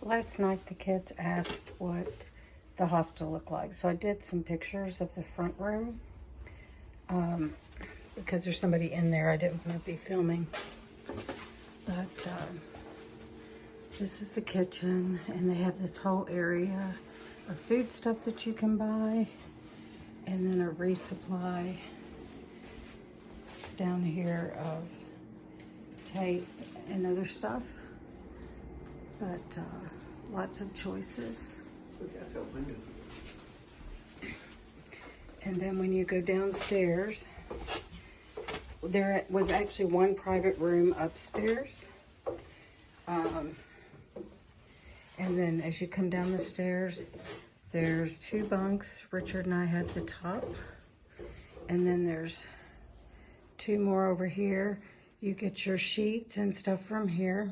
Last night the kids asked what the hostel looked like. So I did some pictures of the front room. Because there's somebody in there, I didn't want to be filming. But this is the kitchen, and they have this whole area of food stuff that you can buy, and then a resupply down here of tape and other stuff. But lots of choices. Look out that window. And then when you go downstairs, there was actually one private room upstairs. And then as you come down the stairs, there's 2 bunks. Richard and I had the top. And then there's 2 more over here. You get your sheets and stuff from here.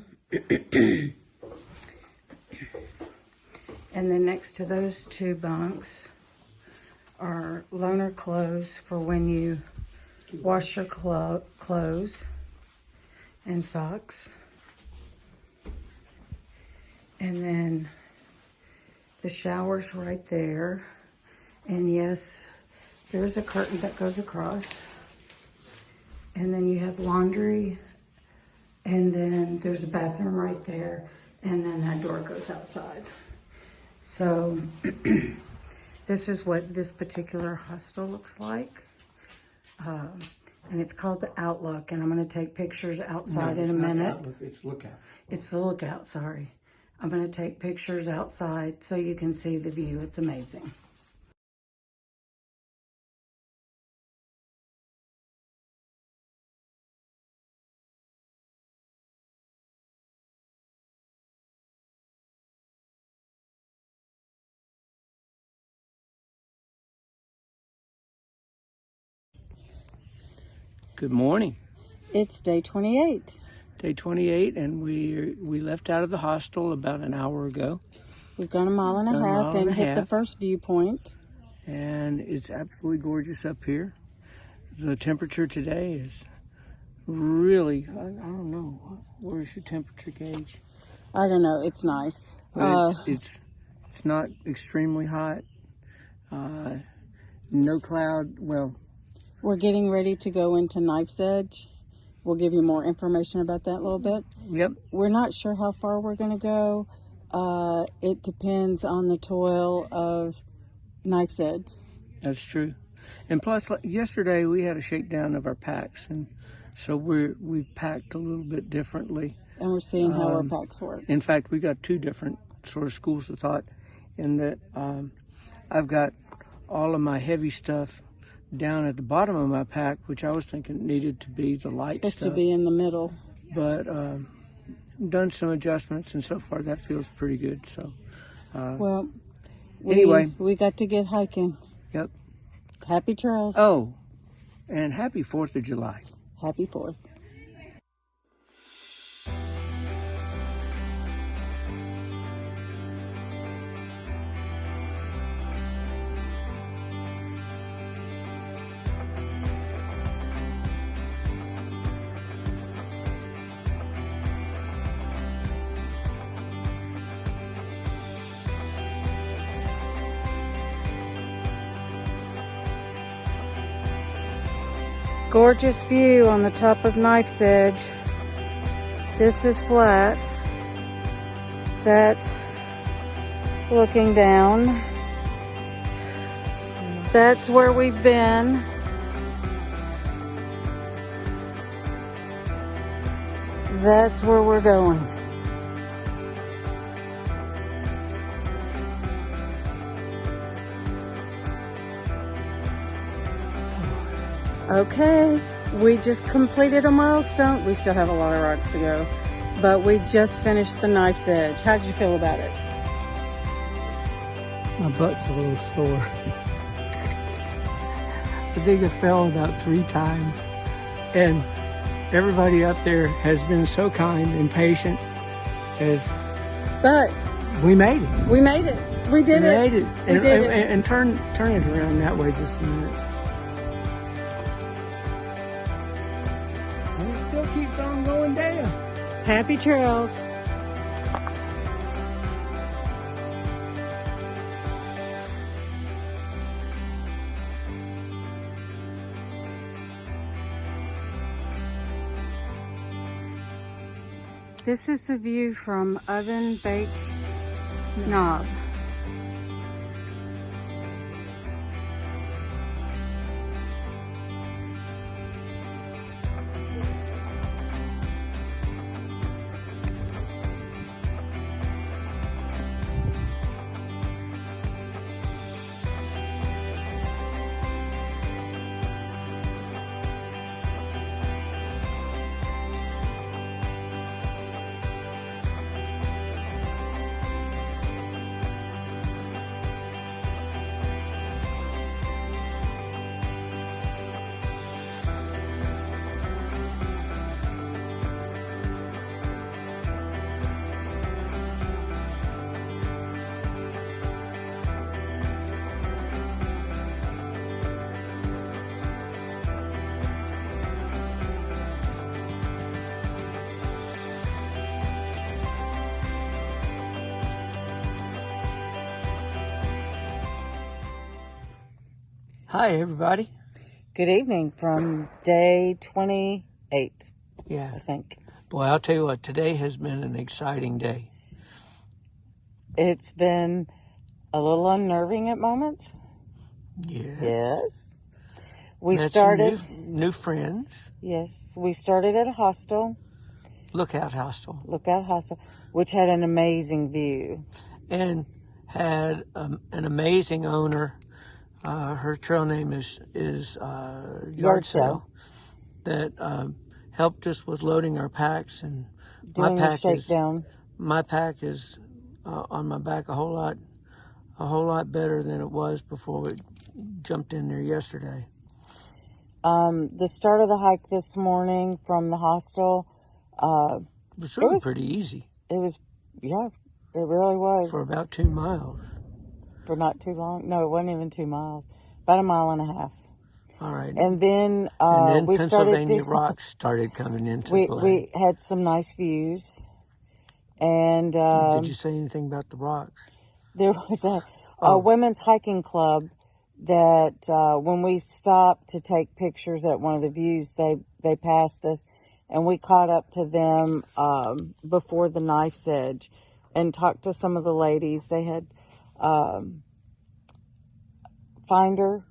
And then next to those 2 bunks are loaner clothes for when you wash your clothes and socks. And then the shower's right there. And yes, there's a curtain that goes across. And then you have laundry. And then there's a bathroom right there. And then that door goes outside. So this is what this particular hostel looks like. And it's called the Outlook. And I'm going to take pictures outside in a minute. Outlook, it's Lookout. It's the Lookout, sorry. I'm going to take pictures outside so you can see the view. It's amazing. Good morning. It's day 28. Day 28, and we left out of the hostel about an hour ago. We've gone a mile and a half and hit the first viewpoint. And it's absolutely gorgeous up here. The temperature today is really, I don't know, where's your temperature gauge? I don't know, it's nice. But it's not extremely hot. No cloud, well. We're getting ready to go into Knife's Edge. We'll give you more information about that a little bit. Yep. We're not sure how far we're going to go. It depends on the toil of Knife's Edge. That's true. And plus, yesterday we had a shakedown of our packs, and so we've packed a little bit differently. And we're seeing how our packs work. In fact, we got 2 different sort of schools of thought, in that I've got all of my heavy stuff down at the bottom of my pack, which I was thinking needed to be the light stuff. Supposed stuff. to be in the middle. But done some adjustments, and so far that feels pretty good. So, well, anyway, we got to get hiking. Yep. Happy trails. Oh, and happy 4th of July. Happy 4th. Gorgeous view on the top of Knife's Edge. This is flat. That's looking down. That's where we've been. That's where we're going. Okay, we just completed a milestone. We still have a lot of rocks to go, but we just finished the Knife's Edge. How did you feel about it? My butt's a little sore. I think I fell about 3 times, and everybody up there has been so kind and patient. But we made it. We made it. We did it. We made it. And turn it around that way just a minute. And it still keeps on going down. Happy trails. This is the view from Oven Bake Knob. Hi, everybody. Good evening from day 28, Yeah. I think. Boy, I'll tell you what, today has been an exciting day. It's been a little unnerving at moments. Yes. Yes. We Met started. some new friends. Yes. We started at a hostel, Lookout Hostel. which had an amazing view. And had an amazing owner. Her trail name is Yard Sale. That helped us with loading our packs, and Doing a shakedown. My pack is on my back a whole lot better than it was before we jumped in there yesterday. The start of the hike this morning from the hostel, It was really pretty easy. It was, yeah, it really was. For about 2 miles. For not too long. No, it wasn't even 2 miles. About 1.5 miles. All right. And then we Pennsylvania rocks started coming into play. We had some nice views. And did you say anything about the rocks? There was a women's hiking club that when we stopped to take pictures at one of the views, they passed us, and we caught up to them before the knife's edge and talked to some of the ladies. They had Finder,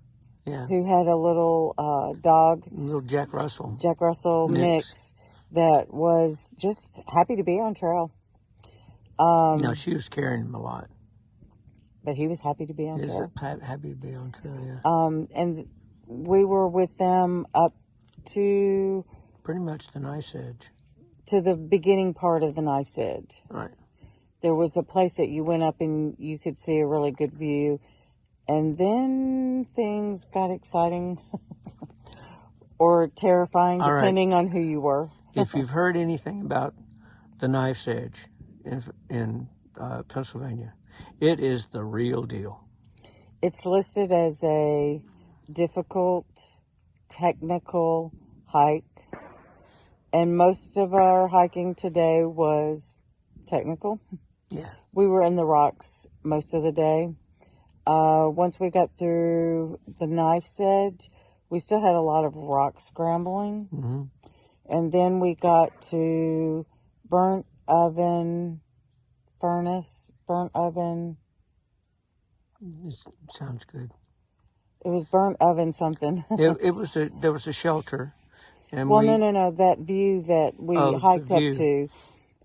yeah, who had a little dog, little Jack Russell mix that was just happy to be on trail. No, she was carrying him a lot. But he was happy to be on trail. Happy to be on trail, yeah. And we were with them up to... pretty much the knife's edge. To the beginning part of the knife's edge. Right. There was a place that you went up and you could see a really good view. And then things got exciting. Or terrifying, depending on who you were. If you've heard anything about the knife's edge in Pennsylvania, it is the real deal. It's listed as a difficult, technical hike. And most of our hiking today was technical. Yeah. We were in the rocks most of the day. Once we got through the knife's edge, we still had a lot of rock scrambling. Mm-hmm. And then we got to burnt oven. It sounds good. It was burnt oven something. There was a shelter. And no. That view that we hiked up to.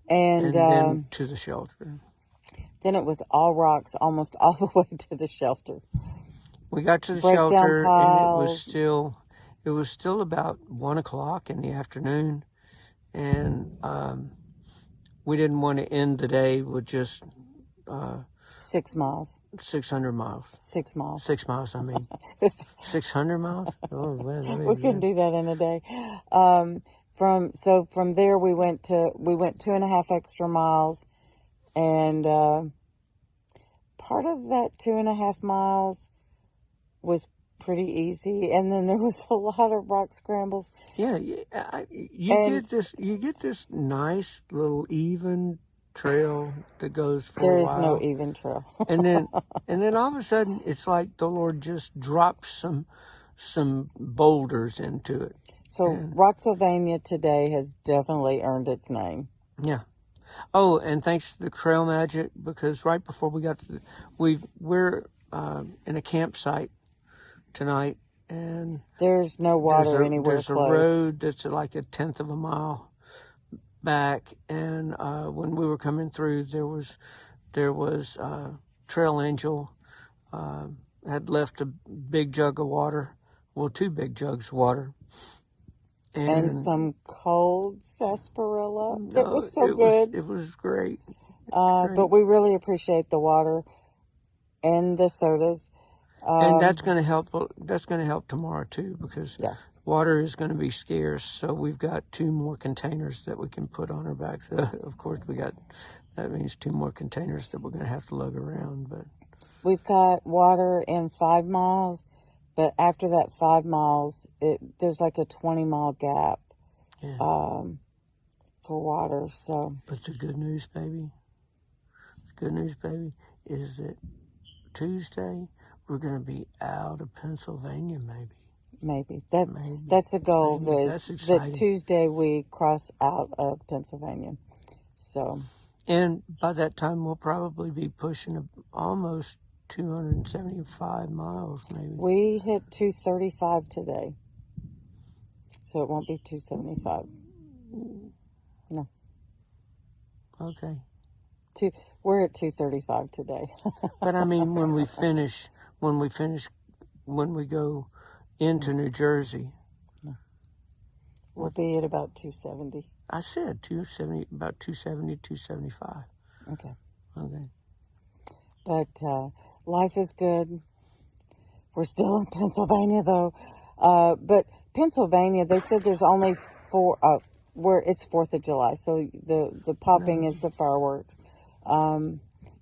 And then to the shelter. Then it was all rocks almost all the way to the shelter. We got to the shelter and it was still about 1 o'clock in the afternoon. And we didn't want to end the day with just 6 miles. 600 miles. 6 miles. 6 miles, I mean. 600 miles? Oh, well, we couldn't do that in a day. From there we went 2.5 extra miles, and part of that 2.5 miles was pretty easy, and then there was a lot of rock scrambles. Yeah, you get this nice little even trail that goes for a while. There is no even trail. and then all of a sudden it's like the Lord just drops some boulders into it. So Rocksylvania today has definitely earned its name. Yeah. Oh, and thanks to the Trail Magic, because right before we got to we're in a campsite tonight, and There's no water anywhere there's a close. road that's like a tenth of a mile back, and when we were coming through, there was Trail Angel had left a big jug of water, well, 2 big jugs of water. And some cold sarsaparilla. No, It was so good. It was great. But we really appreciate the water and the sodas. And that's going to help. That's going to help tomorrow too, because Yeah. water is going to be scarce. So we've got 2 more containers that we can put on our backs. Of course, that means 2 more containers that we're going to have to lug around. But We've got water in 5 miles, but after that 5 miles, there's like a 20-mile gap yeah. For water. So, But the good news, baby, is that Tuesday we're going to be out of Pennsylvania, maybe Maybe. that's a goal. Maybe. That's exciting. That Tuesday we cross out of Pennsylvania. So, And by that time, we'll probably be pushing almost 275 miles, maybe. we hit 235 today. So it won't be 275. No. Okay. We're at 235 today. But I mean, when we go into New Jersey, We'll be at about 270. I said 270, about 270, 275. Okay. Okay. But life is good. We're still in Pennsylvania, though. But Pennsylvania, they said there's only 4, where it's 4th of July, so the popping is the fireworks.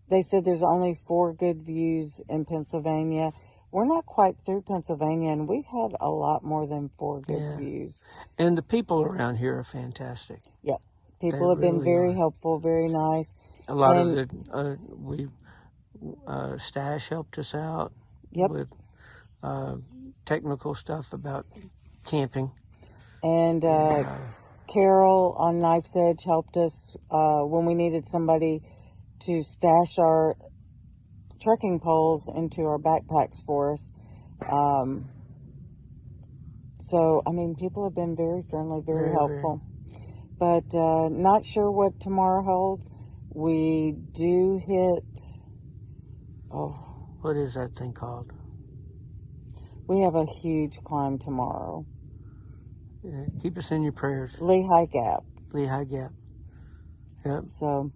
They said there's only 4 good views in Pennsylvania. We're not quite through Pennsylvania, and we've had a lot more than 4 good views. And the people around here are fantastic. Yep. People have been very helpful, very nice. A lot of the Stash helped us out with technical stuff about camping. And Carol on Knife's Edge helped us when we needed somebody to stash our trekking poles into our backpacks for us. So, I mean, people have been very friendly, very helpful. But not sure what tomorrow holds. We do hit... What is that thing called? We have a huge climb tomorrow. Yeah, keep us in your prayers. Lehigh Gap. Lehigh Gap. Yep. So,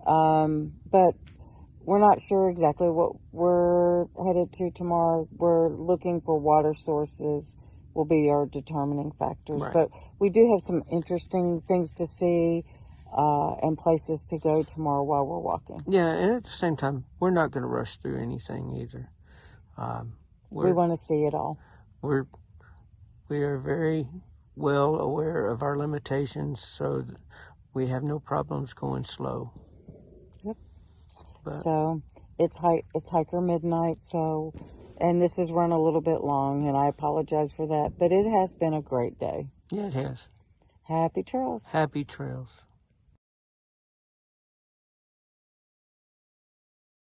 but we're not sure exactly what we're headed to tomorrow. We're looking for water sources will be our determining factors. Right. But we do have some interesting things to see and places to go tomorrow while we're walking. Yeah, and at the same time, we're not going to rush through anything either. We want to see it all. We are very well aware of our limitations, so we have no problems going slow. Yep. But, so it's hiker midnight. So, and this has run a little bit long, and I apologize for that. But it has been a great day. Yeah, it has. Happy trails. Happy trails.